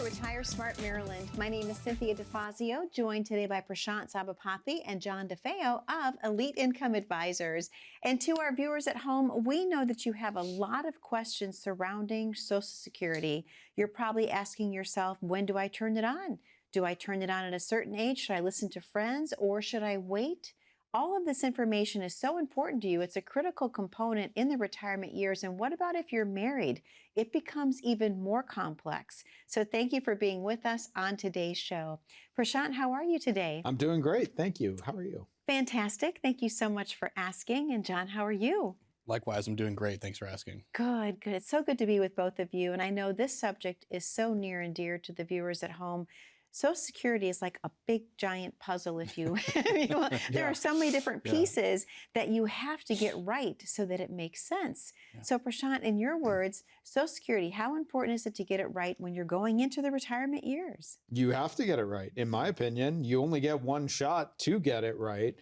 Retire Smart Maryland. My name is Cynthia DeFazio, joined today by Prashant Sabapathy and John DeFeo of Elite Income Advisors. And to our viewers at home, we know that you have a lot of questions surrounding Social Security. You're probably asking yourself, when do I turn it on? Do I turn it on at a certain age? Should I listen to friends or should I wait? All of this information is so important to you. It's a critical component in the retirement years. And what about if you're married? It becomes even more complex. So thank you for being with us on today's show. Prashant, how are you today? I'm doing great. Thank you. How are you? Fantastic. Thank you so much for asking. And John, how are you? Likewise, I'm doing great. Thanks for asking. Good, good. It's so good to be with both of you. And I know this subject is so near and dear to the viewers at home. Social Security is like a big, giant puzzle, if you, There are so many different pieces that you have to get right so that it makes sense. Yeah. So, Prashant, in your words, Social Security, how important is it to get it right when you're going into the retirement years? You have to get it right. In my opinion, you only get one shot to get it right.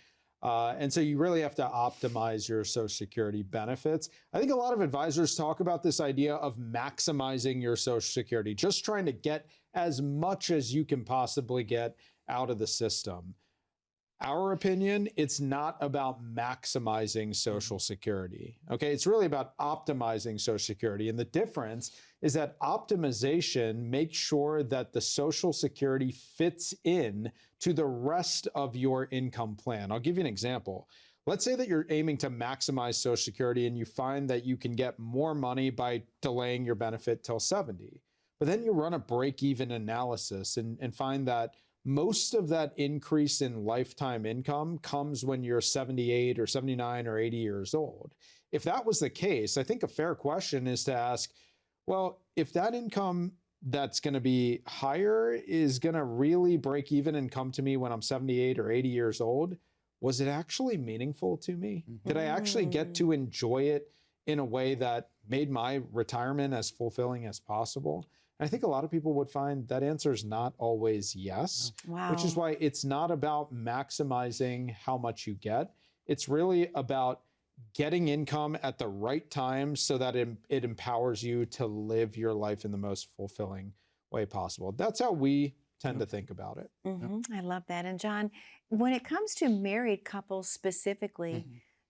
And so you really have to optimize your Social Security benefits. I think a lot of advisors talk about this idea of maximizing your Social Security, just trying to get as much as you can possibly get out of the system. Our opinion, it's not about maximizing Social Security. Okay, it's really about optimizing Social Security. And the difference is that optimization makes sure that the Social Security fits in to the rest of your income plan. I'll give you an example. Let's say that you're aiming to maximize Social Security and you find that you can get more money by delaying your benefit till 70. But then you run a break-even analysis and find that most of that increase in lifetime income comes when you're 78 or 79 or 80 years old. If that was the case, I think a fair question is to ask, well, if that income that's going to be higher is going to really break even and come to me when I'm 78 or 80 years old, was it actually meaningful to me? Mm-hmm. Did I actually get to enjoy it in a way that made my retirement as fulfilling as possible? And I think a lot of people would find that answer is not always yes, which is why it's not about maximizing how much you get. It's really about getting income at the right time so that it empowers you to live your life in the most fulfilling way possible. That's how we tend to think about it. Mm-hmm. I love that. And John, when it comes to married couples specifically,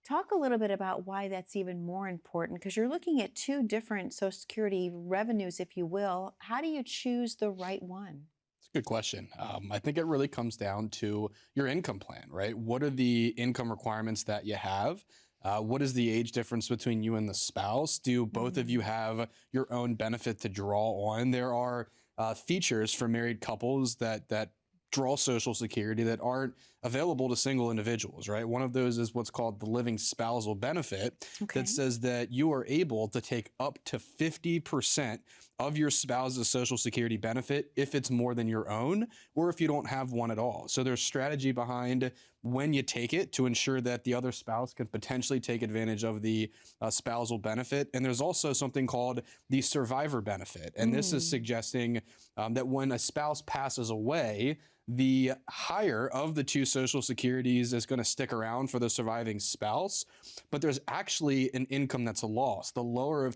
talk a little bit about why that's even more important, because you're looking at two different Social Security revenues, if you will. How do you choose the right one? It's a good question. I think it really comes down to your income plan, right? What are the income requirements that you have? What is the age difference between you and the spouse? Do both of you have your own benefit to draw on? There are features for married couples that draw Social Security that aren't available to single individuals, right? One of those is what's called the living spousal benefit that says that you are able to take up to 50% of your spouse's Social Security benefit if it's more than your own or if you don't have one at all. So there's strategy behind when you take it to ensure that the other spouse can potentially take advantage of the spousal benefit. And there's also something called the survivor benefit. And this is suggesting that when a spouse passes away, the higher of the two Social Securities is going to stick around for the surviving spouse, but there's actually an income that's lost. The lower of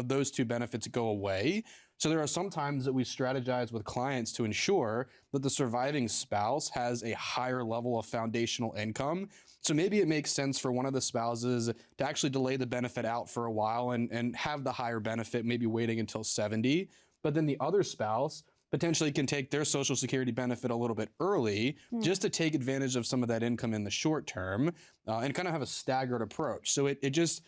those two benefits go away. So there are some times that we strategize with clients to ensure that the surviving spouse has a higher level of foundational income. So maybe it makes sense for one of the spouses to actually delay the benefit out for a while and have the higher benefit, maybe waiting until 70. But then the other spouse potentially can take their Social Security benefit a little bit early just to take advantage of some of that income in the short term and kind of have a staggered approach. So it just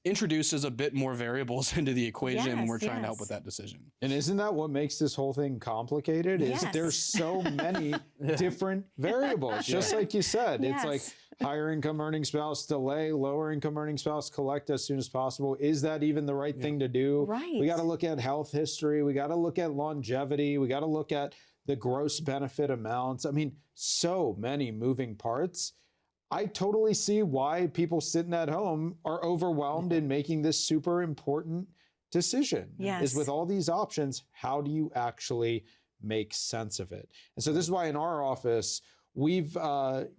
introduces a bit more variables into the equation when we're trying to help with that decision. And isn't that what makes this whole thing complicated? Is there's so many different variables, just like you said. It's like higher income earning spouse delay, lower income earning spouse collect as soon as possible. Is that even the right thing to do? Right. We got to look at health history. We got to look at longevity. We got to look at the gross benefit amounts. I mean, so many moving parts. I totally see why people sitting at home are overwhelmed in making this super important decision. Is with all these options, how do you actually make sense of it? And so this is why in our office, we've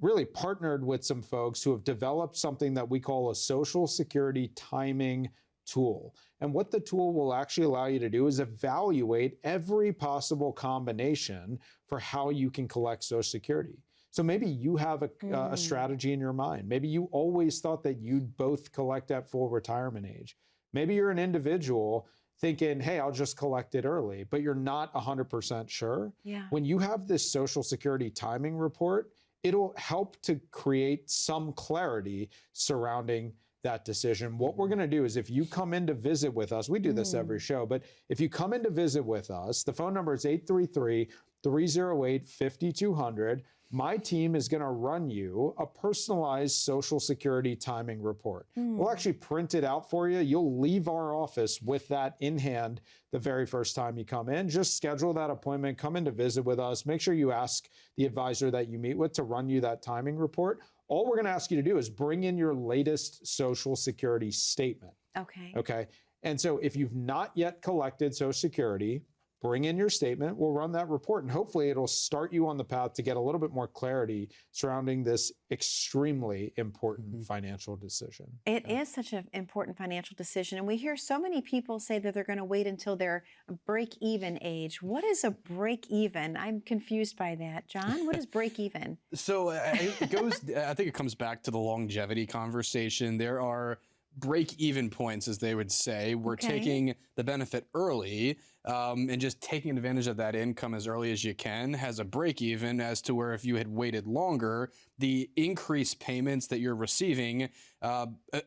really partnered with some folks who have developed something that we call a Social Security timing tool. And what the tool will actually allow you to do is evaluate every possible combination for how you can collect Social Security. So maybe you have a strategy in your mind. Maybe you always thought that you'd both collect at full retirement age. Maybe you're an individual thinking, hey, I'll just collect it early, but you're not 100% sure. Yeah. When you have this Social Security timing report, it'll help to create some clarity surrounding that decision. What we're going to do is if you come in to visit with us, we do this every show, but if you come in to visit with us, the phone number is 833-308-5200. My team is going to run you a personalized Social Security timing report. We'll actually print it out for you. You'll leave our office with that in hand the very first time you come in. Just schedule that appointment, come in to visit with us. Make sure you ask the advisor that you meet with to run you that timing report. All we're going to ask you to do is bring in your latest Social Security statement. Okay. Okay. And so if you've not yet collected Social Security, bring in your statement, we'll run that report, and hopefully it'll start you on the path to get a little bit more clarity surrounding this extremely important financial decision. It is such an important financial decision. And we hear so many people say that they're going to wait until their break-even age. What is a break-even? I'm confused by that. John, what is break-even? So it goes, I think it comes back to the longevity conversation. There are break-even points, as they would say. We're taking the benefit early and just taking advantage of that income as early as you can has a break-even, as to where if you had waited longer, the increased payments that you're receiving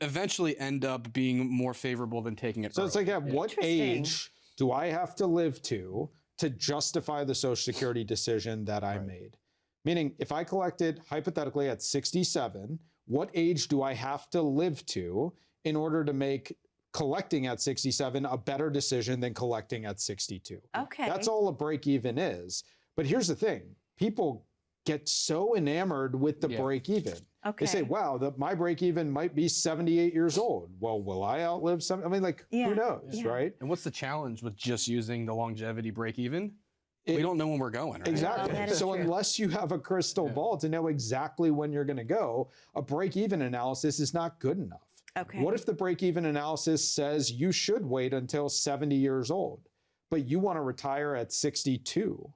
eventually end up being more favorable than taking it So early. it's like, at what age do I have to live to justify the Social Security decision that I made? Meaning, if I collected hypothetically at 67, what age do I have to live to in order to make collecting at 67 a better decision than collecting at 62? Okay. That's all a break even is. But here's the thing. People get so enamored with the break even. Okay. They say, wow, my break even might be 78 years old. Well, will I outlive some? I mean, like, who knows, right? And what's the challenge with just using the longevity break even? We don't know when we're going, right? Exactly. That is So true. unless you have a crystal ball to know exactly when you're going to go, a break-even analysis is not good enough. Okay. What if the break-even analysis says you should wait until 70 years old, but you want to retire at 62?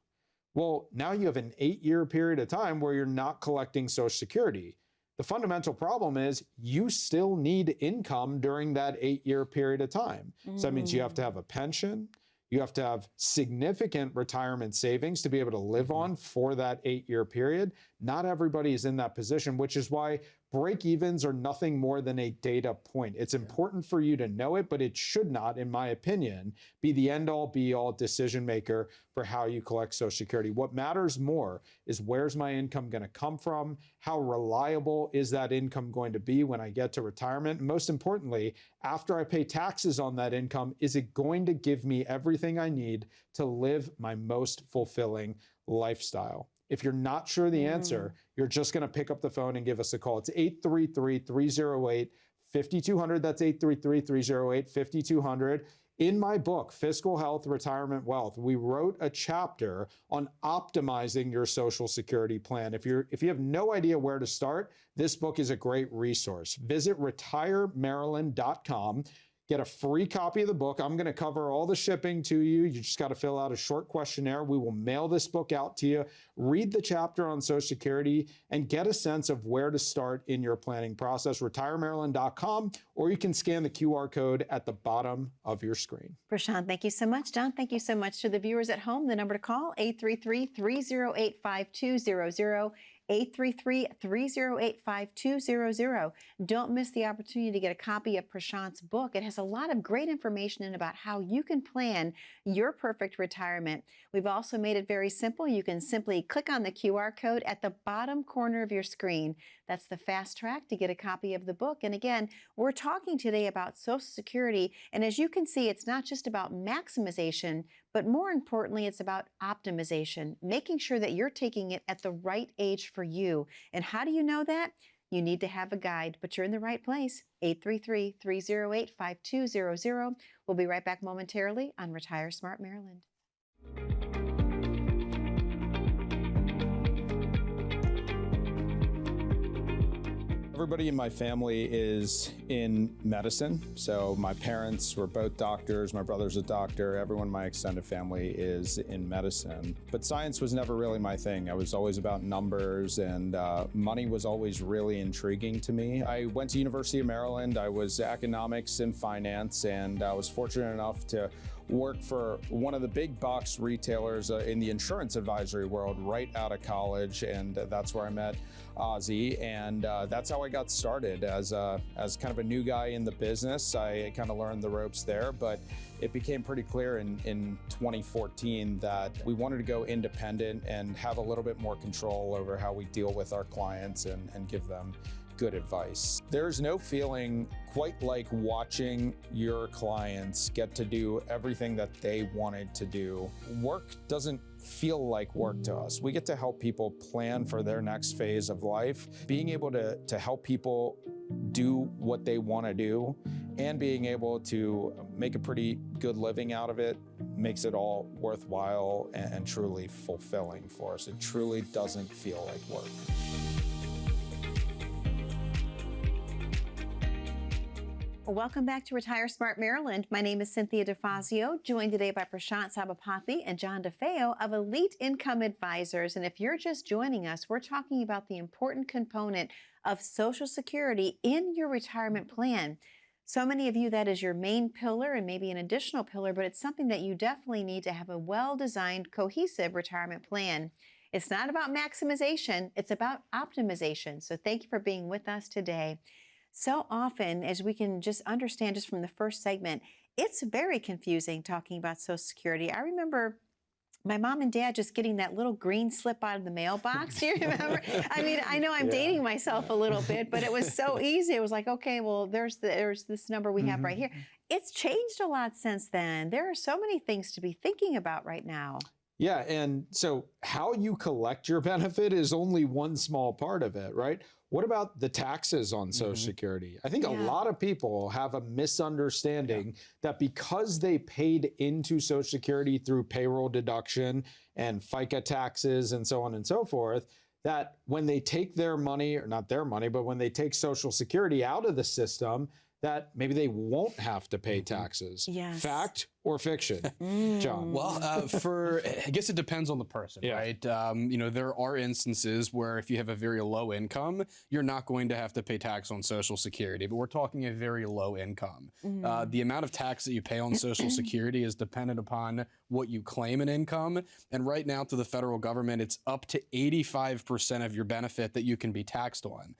Well, now you have an 8-year period of time where you're not collecting Social Security. The fundamental problem is you still need income during that 8-year period of time. So that means you have to have a pension. You have to have significant retirement savings to be able to live on for that 8-year period. Not everybody is in that position, which is why break-evens are nothing more than a data point. It's important for you to know it, but it should not, in my opinion, be the end-all, be-all decision maker for how you collect Social Security. What matters more is, where's my income going to come from? How reliable is that income going to be when I get to retirement? And most importantly, after I pay taxes on that income, is it going to give me everything I need to live my most fulfilling lifestyle? If you're not sure the answer, you're just going to pick up the phone and give us a call. It's 833-308-5200. That's 833-308-5200. In my book, Fiscal Health, Retirement Wealth, we wrote a chapter on optimizing your Social Security plan. If you have no idea where to start, this book is a great resource. Visit retiremaryland.com. Get a free copy of the book. I'm going to cover all the shipping to you. You just got to fill out a short questionnaire. We will mail this book out to you. Read the chapter on Social Security and get a sense of where to start in your planning process. retiremaryland.com, or you can scan the QR code at the bottom of your screen. Prashant, thank you so much. John, thank you so much. To the viewers at home, the number to call, 833-308-5200. 833-308-5200. Don't miss the opportunity to get a copy of Prashant's book. It has a lot of great information in about how you can plan your perfect retirement. We've also made it very simple. You can simply click on the QR code at the bottom corner of your screen. That's the fast track to get a copy of the book. And again, we're talking today about Social Security. And as you can see, it's not just about maximization, but more importantly, it's about optimization, making sure that you're taking it at the right age for you. And how do you know that? You need to have a guide, but you're in the right place. 833-308-5200. We'll be right back momentarily on Retire Smart Maryland. Everybody in my family is in medicine. So my parents were both doctors. My brother's a doctor. Everyone in my extended family is in medicine. But science was never really my thing. I was always about numbers, and money was always really intriguing to me. I went to University of Maryland. I was economics and finance, and I was fortunate enough to work for one of the big box retailers in the insurance advisory world right out of college, and that's where I met Ozzy, and that's how I got started as kind of a new guy in the business. I kind of learned the ropes there, but it became pretty clear in 2014 that we wanted to go independent and have a little bit more control over how we deal with our clients and give them good advice. There's no feeling quite like watching your clients get to do everything that they wanted to do. Work doesn't feel like work to us. We get to help people plan for their next phase of life. Being able to help people do what they want to do and being able to make a pretty good living out of it makes it all worthwhile and truly fulfilling for us. It truly doesn't feel like work. Welcome back to Retire Smart Maryland. My name is Cynthia DeFazio, joined today by Prashant Sabapathy and John DeFeo of Elite Income Advisors. And if you're just joining us, we're talking about the important component of Social Security in your retirement plan. So many of you, that is your main pillar and maybe an additional pillar, but it's something that you definitely need to have a well-designed, cohesive retirement plan. It's not about maximization, it's about optimization. So thank you for being with us today. So often, as we can just understand just from the first segment, it's very confusing talking about Social Security. I remember my mom and dad just getting that little green slip out of the mailbox. Do you remember? I mean, I know I'm dating myself a little bit, but it was so easy. It was like, okay, well, there's this number we have right here. It's changed a lot since then. There are so many things to be thinking about right now. Yeah, and so how you collect your benefit is only one small part of it, right? What about the taxes on Social Security? I think a lot of people have a misunderstanding that because they paid into Social Security through payroll deduction and FICA taxes and so on and so forth, that when they take their money, or not their money, but when they take Social Security out of the system, that maybe they won't have to pay taxes. Yes. Fact or fiction, John? Well, I guess it depends on the person, right? There are instances where if you have a very low income, you're not going to have to pay tax on Social Security, but we're talking a very low income. The amount of tax that you pay on Social Security is dependent upon what you claim in income. And right now through the federal government, it's up to 85% of your benefit that you can be taxed on.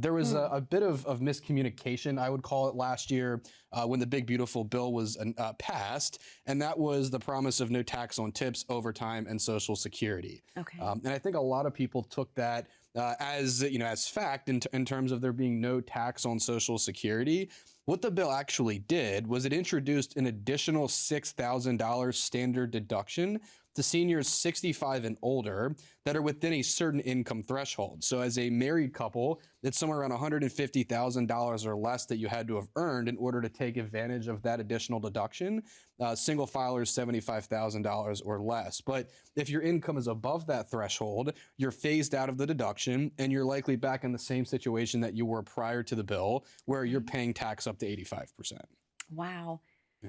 There was a bit of miscommunication, I would call it, last year when the Big Beautiful Bill was passed, and that was the promise of no tax on tips, overtime, and Social Security. Okay. And I think a lot of people took that as fact in terms of there being no tax on Social Security. What the bill actually did was it introduced an additional $6,000 standard deduction to seniors 65 and older that are within a certain income threshold. So as a married couple, it's somewhere around $150,000 or less that you had to have earned in order to take advantage of that additional deduction. Single filers, $75,000 or less. But if your income is above that threshold, you're phased out of the deduction and you're likely back in the same situation that you were prior to the bill, where you're paying tax up to 85%. Wow.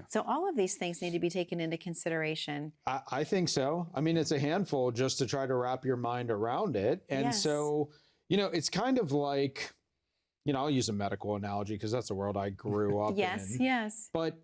So all of these things need to be taken into consideration. I think so. I mean, it's a handful just to try to wrap your mind around it. And so, it's kind of like, I'll use a medical analogy because that's the world I grew up in. Yes. But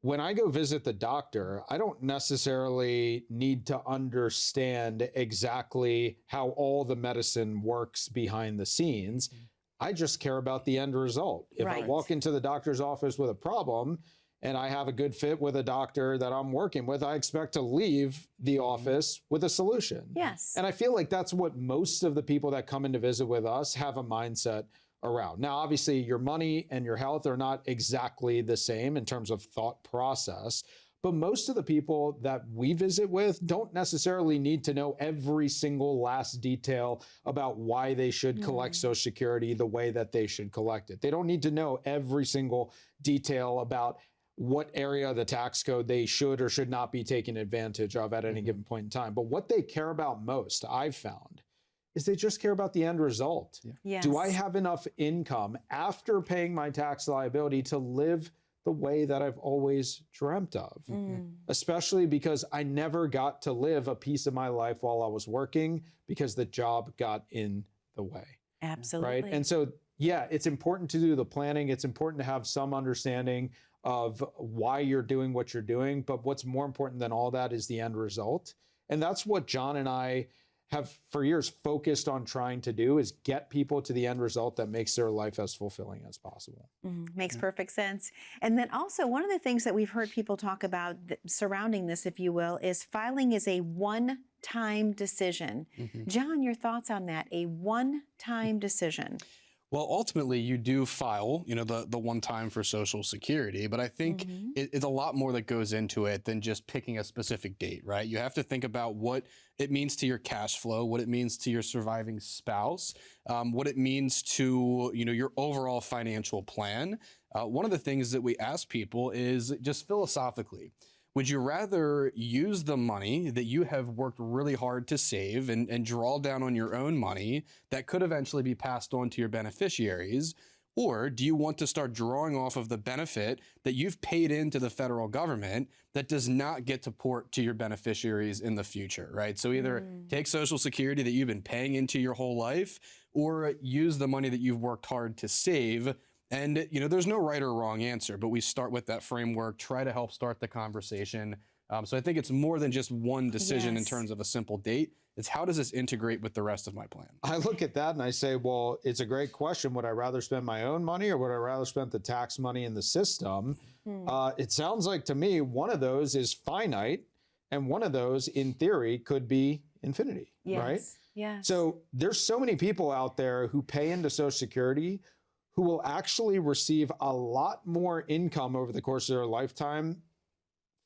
when I go visit the doctor, I don't necessarily need to understand exactly how all the medicine works behind the scenes. I just care about the end result. If I walk into the doctor's office with a problem, and I have a good fit with a doctor that I'm working with, I expect to leave the office with a solution. Yes. And I feel like that's what most of the people that come in to visit with us have a mindset around. Now, obviously, your money and your health are not exactly the same in terms of thought process, but most of the people that we visit with don't necessarily need to know every single last detail about why they should collect Social Security the way that they should collect it. They don't need to know every single detail about what area of the tax code they should or should not be taking advantage of at any given point in time. But what they care about most, I've found, is they just care about the end result. Yeah. Yes. Do I have enough income after paying my tax liability to live the way that I've always dreamt of? Especially because I never got to live a piece of my life while I was working because the job got in the way. Absolutely. Right. And so, yeah, it's important to do the planning. It's important to have some understanding of why you're doing what you're doing. But what's more important than all that is the end result. And that's what John and I have for years focused on trying to do, is get people to the end result that makes their life as fulfilling as possible. Makes perfect sense. And then also, one of the things that we've heard people talk about surrounding this, if you will, is filing is a one-time decision. John, your thoughts on that? A one-time decision. Well, ultimately, you do file, the one time for Social Security, but I think it's a lot more that goes into it than just picking a specific date, right? You have to think about what it means to your cash flow, what it means to your surviving spouse, what it means to, your overall financial plan. One of the things that we ask people is just philosophically, would you rather use the money that you have worked really hard to save and draw down on your own money that could eventually be passed on to your beneficiaries? Or do you want to start drawing off of the benefit that you've paid into the federal government that does not get to port to your beneficiaries in the future, right? So either take Social Security that you've been paying into your whole life, or use the money that you've worked hard to save. And, there's no right or wrong answer, but we start with that framework, try to help start the conversation. So I think it's more than just one decision in terms of a simple date. It's how does this integrate with the rest of my plan? I look at that and I say, well, it's a great question. Would I rather spend my own money, or would I rather spend the tax money in the system? It sounds like to me, one of those is finite, and one of those, in theory, could be infinity, right? Yes. So there's so many people out there who pay into Social Security who will actually receive a lot more income over the course of their lifetime,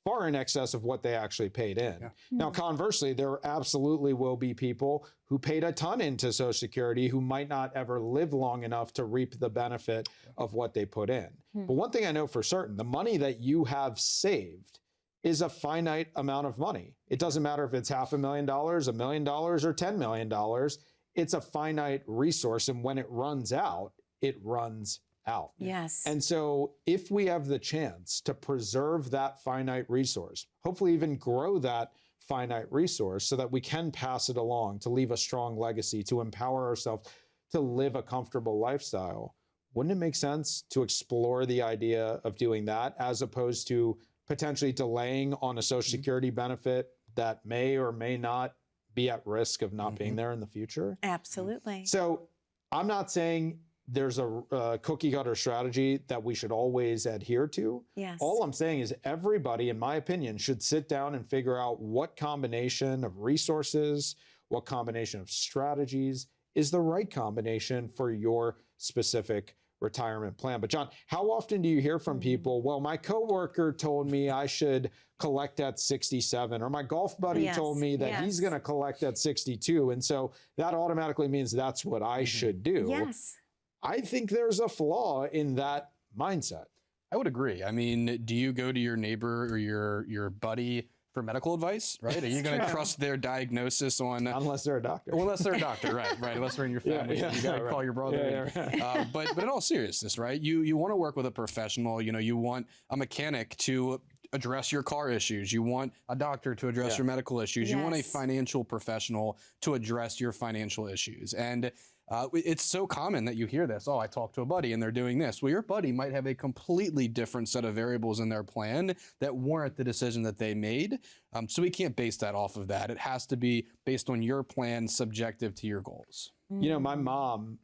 far in excess of what they actually paid in. Yeah. Now, conversely, there absolutely will be people who paid a ton into Social Security who might not ever live long enough to reap the benefit of what they put in. But one thing I know for certain, the money that you have saved is a finite amount of money. It doesn't matter if it's $500,000, $1 million, or $10 million. It's a finite resource, and when it runs out, it runs out. Yes. And so if we have the chance to preserve that finite resource, hopefully even grow that finite resource so that we can pass it along to leave a strong legacy, to empower ourselves to live a comfortable lifestyle, wouldn't it make sense to explore the idea of doing that as opposed to potentially delaying on a Social Security benefit that may or may not be at risk of not being there in the future? Absolutely. So I'm not saying there's a cookie cutter strategy that we should always adhere to. Yes. All I'm saying is everybody, in my opinion, should sit down and figure out what combination of resources, what combination of strategies is the right combination for your specific retirement plan. But John, how often do you hear from people, well, my coworker told me I should collect at 67, or my golf buddy told me that he's going to collect at 62. And so that automatically means that's what I should do. Yes. I think there's a flaw in that mindset. I would agree. I mean, do you go to your neighbor or your buddy for medical advice, right? Are you going to trust their diagnosis on... Unless they're a doctor. Well, unless they're a doctor, right. Unless they're in your family. You got to call your brother. But in all seriousness, right? You want to work with a professional. You want a mechanic to address your car issues. You want a doctor to address your medical issues. You want a financial professional to address your financial issues. And it's so common that you hear this. Oh, I talked to a buddy and they're doing this. Well, your buddy might have a completely different set of variables in their plan that warrant the decision that they made. So we can't base that off of that. It has to be based on your plan, subjective to your goals. My mom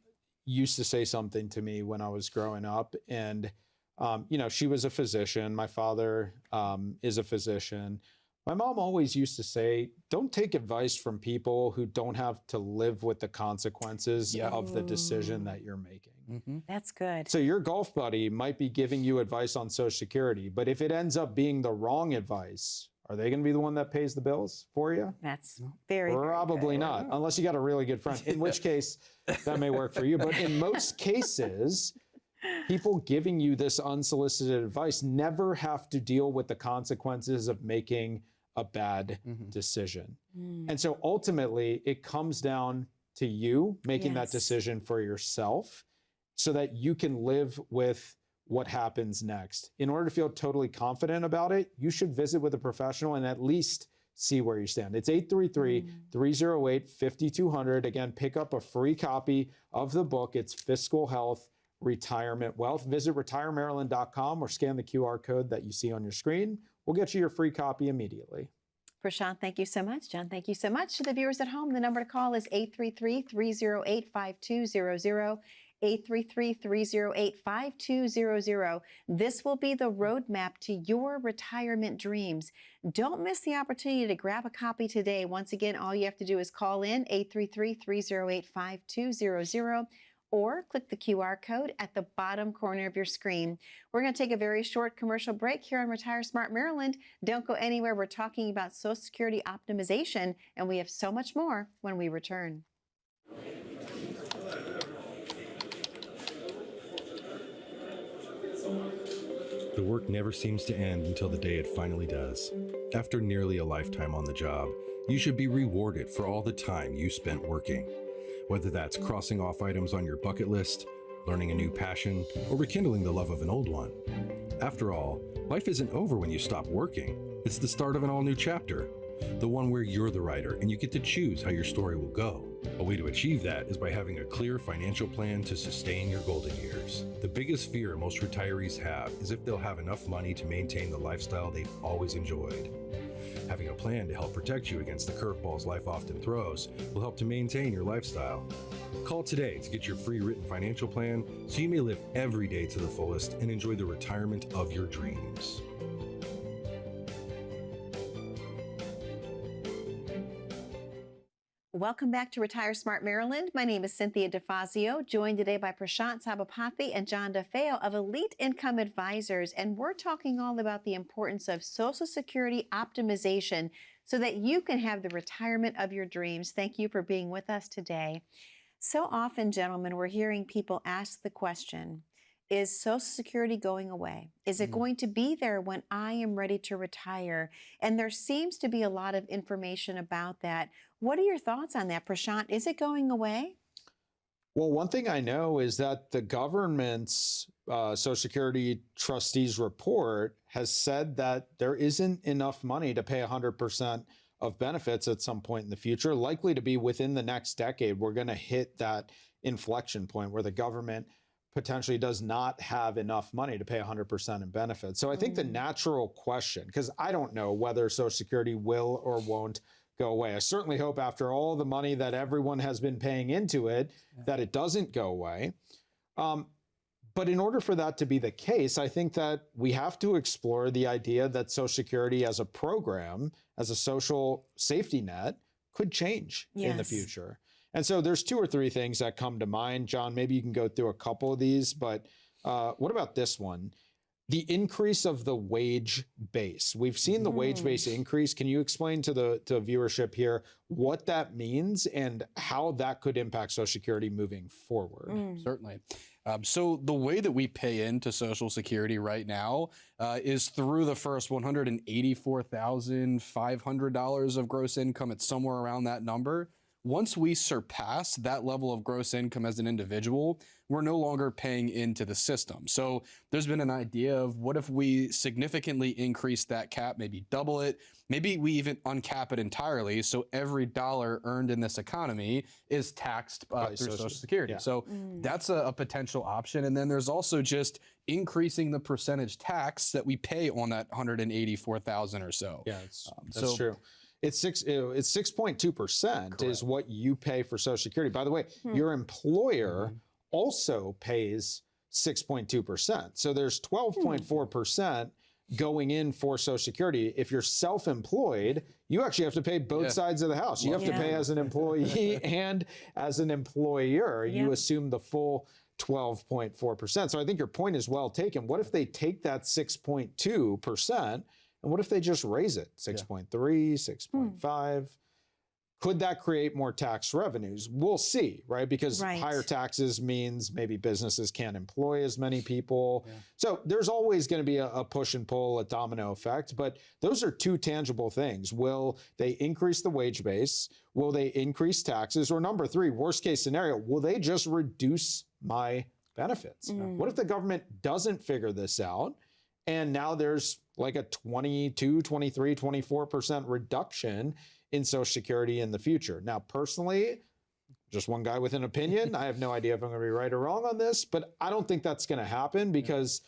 used to say something to me when I was growing up, and she was a physician. My father is a physician. My mom always used to say, don't take advice from people who don't have to live with the consequences of the decision that you're making. That's good. So your golf buddy might be giving you advice on Social Security, but if it ends up being the wrong advice, are they going to be the one that pays the bills for you? That's very Probably not, unless you got a really good friend, in which case that may work for you. But in most cases, people giving you this unsolicited advice never have to deal with the consequences of making a bad decision. And so ultimately, it comes down to you making that Yes. decision for yourself so that you can live with what happens next. In order to feel totally confident about it, you should visit with a professional and at least see where you stand. It's 833-308-5200. Again, pick up a free copy of the book. It's Fiscal Health, Retirement Wealth. Visit retiremaryland.com or scan the QR code that you see on your screen. We'll get you your free copy immediately. Prashant, thank you so much. John, thank you so much. To the viewers at home, the number to call is 833-308-5200. 833-308-5200. This will be the roadmap to your retirement dreams. Don't miss the opportunity to grab a copy today. Once again, all you have to do is call in 833-308-5200 or click the QR code at the bottom corner of your screen. We're going to take a very short commercial break here on Retire Smart Maryland. Don't go anywhere. We're talking about Social Security optimization, and we have so much more when we return. The work never seems to end until the day it finally does. After nearly a lifetime on the job, you should be rewarded for all the time you spent working. Whether that's crossing off items on your bucket list, learning a new passion, or rekindling the love of an old one. After all, life isn't over when you stop working. It's the start of an all-new chapter. The one where you're the writer and you get to choose how your story will go. A way to achieve that is by having a clear financial plan to sustain your golden years. The biggest fear most retirees have is if they'll have enough money to maintain the lifestyle they've always enjoyed. Having a plan to help protect you against the curveballs life often throws will help to maintain your lifestyle. Call today to get your free written financial plan so you may live every day to the fullest and enjoy the retirement of your dreams. Welcome back to Retire Smart Maryland. My name is Cynthia DeFazio, joined today by Prashant Sabapathy and John DeFeo of Elite Income Advisors. And we're talking all about the importance of Social Security optimization so that you can have the retirement of your dreams. Thank you for being with us today. So often, gentlemen, we're hearing people ask the question, is Social Security going away? Is it going to be there when I am ready to retire? And there seems to be a lot of information about that. What are your thoughts on that, Prashant? Is it going away? Well, one thing I know is that the government's Social Security trustees report has said that there isn't enough money to pay 100% of benefits at some point in the future, likely to be within the next decade. We're going to hit that inflection point where the government potentially does not have enough money to pay 100% in benefits. So I think the natural question, because I don't know whether Social Security will or won't go away. I certainly hope after all the money that everyone has been paying into it, that it doesn't go away. But in order for that to be the case, I think that we have to explore the idea that Social Security as a program, as a social safety net, could change in the Yes. future. And so there's two or three things that come to mind. John, maybe you can go through a couple of these, but what about this one? The increase of the wage base. We've seen the wage base increase. Can you explain to the viewership here what that means and how that could impact Social Security moving forward? Certainly. So the way that we pay into Social Security right now is through the first $184,500 of gross income. It's somewhere around that number. Once we surpass that level of gross income as an individual, we're no longer paying into the system. So there's been an idea of what if we significantly increase that cap, maybe double it, maybe we even uncap it entirely. So every dollar earned in this economy is taxed through Social Security. yeah. So that's a potential option. And then there's also just increasing the percentage tax that we pay on that 184,000 or so. Yeah, that's so- true. It's 6.2% is what you pay for Social Security. By the way, your employer also pays 6.2%. So there's 12.4% going in for Social Security. If you're self-employed, you actually have to pay both sides of the house. You have to pay as an employee and as an employer. You assume the full 12.4%. So I think your point is well taken. What if they take that 6.2%? And what if they just raise it? 6.3, 6.5? Could that create more tax revenues? We'll see, right? Because Right. higher taxes means maybe businesses can't employ as many people. So there's always going to be a push and pull, a domino effect, but those are two tangible things. Will they increase the wage base? Will they increase taxes? Or number three, worst case scenario, will they just reduce my benefits? What if the government doesn't figure this out and now there's like a 22, 23, 24% reduction in Social Security in the future? Now, personally, just one guy with an opinion. I have no idea if I'm going to be right or wrong on this, but I don't think that's going to happen because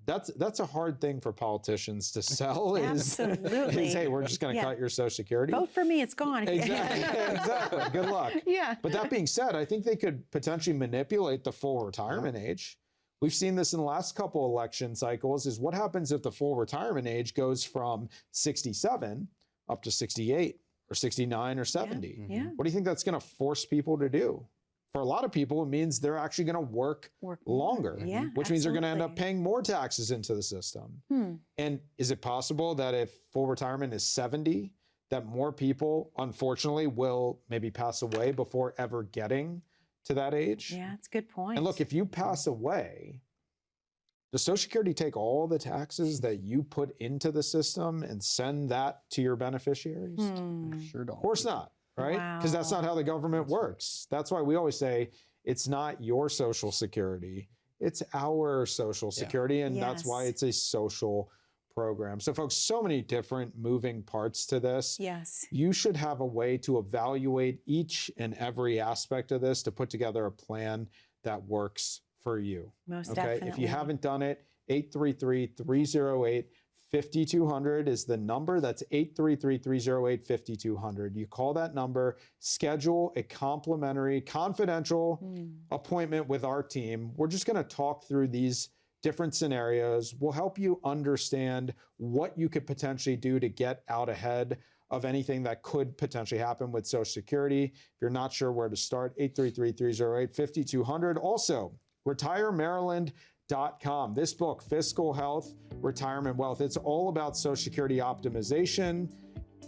that's a hard thing for politicians to sell. Absolutely. Is hey, we're just going to cut your Social Security. Vote for me, it's gone. Exactly. Good luck. Yeah. But that being said, I think they could potentially manipulate the full retirement age. We've seen this in the last couple election cycles. Is what happens if the full retirement age goes from 67 up to 68 or 69 or 70? Yeah. What do you think that's going to force people to do? For a lot of people, it means they're actually going to work longer, Yeah, which means they're going to end up absolutely. paying more taxes into the system. And is it possible that if full retirement is 70, that more people, unfortunately, will maybe pass away before ever getting to that age? Yeah, that's a good point. And look, if you pass away, does Social Security take all the taxes that you put into the system and send that to your beneficiaries? Sure don't. Of course not, right? Because that's not how the government works. That's why we always say it's not your Social Security, it's our Social Security, and that's why Yes. it's a social program. So folks, so many different moving parts to this. Yes. You should have a way to evaluate each and every aspect of this to put together a plan that works for you. Most Okay, definitely. if you haven't done it, 833-308-5200 is the number. That's 833-308-5200. You call that number, schedule a complimentary, confidential appointment with our team. We're just going to talk through these different scenarios. We'll help you understand what you could potentially do to get out ahead of anything that could potentially happen with Social Security. If you're not sure where to start, 833-308-5200. Also, retiremaryland.com. This book, Fiscal Health, Retirement Wealth, it's all about Social Security optimization,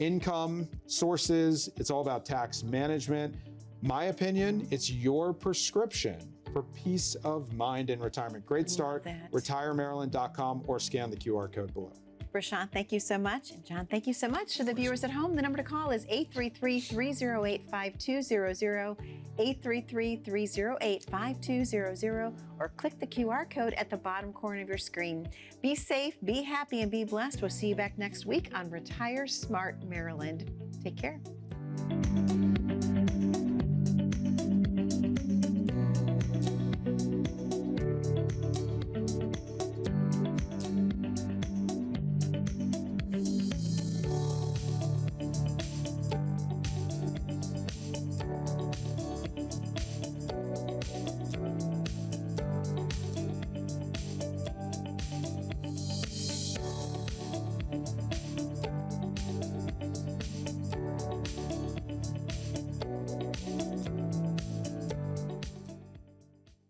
income sources. It's all about tax management. My opinion, it's your prescription for peace of mind in retirement. Great start, that. retiremaryland.com, or scan the QR code below. Prashant, thank you so much. And John, thank you so much. To the viewers at home, the number to call is 833-308-5200, 833-308-5200, or click the QR code at the bottom corner of your screen. Be safe, be happy, and be blessed. We'll see you back next week on Retire Smart Maryland. Take care.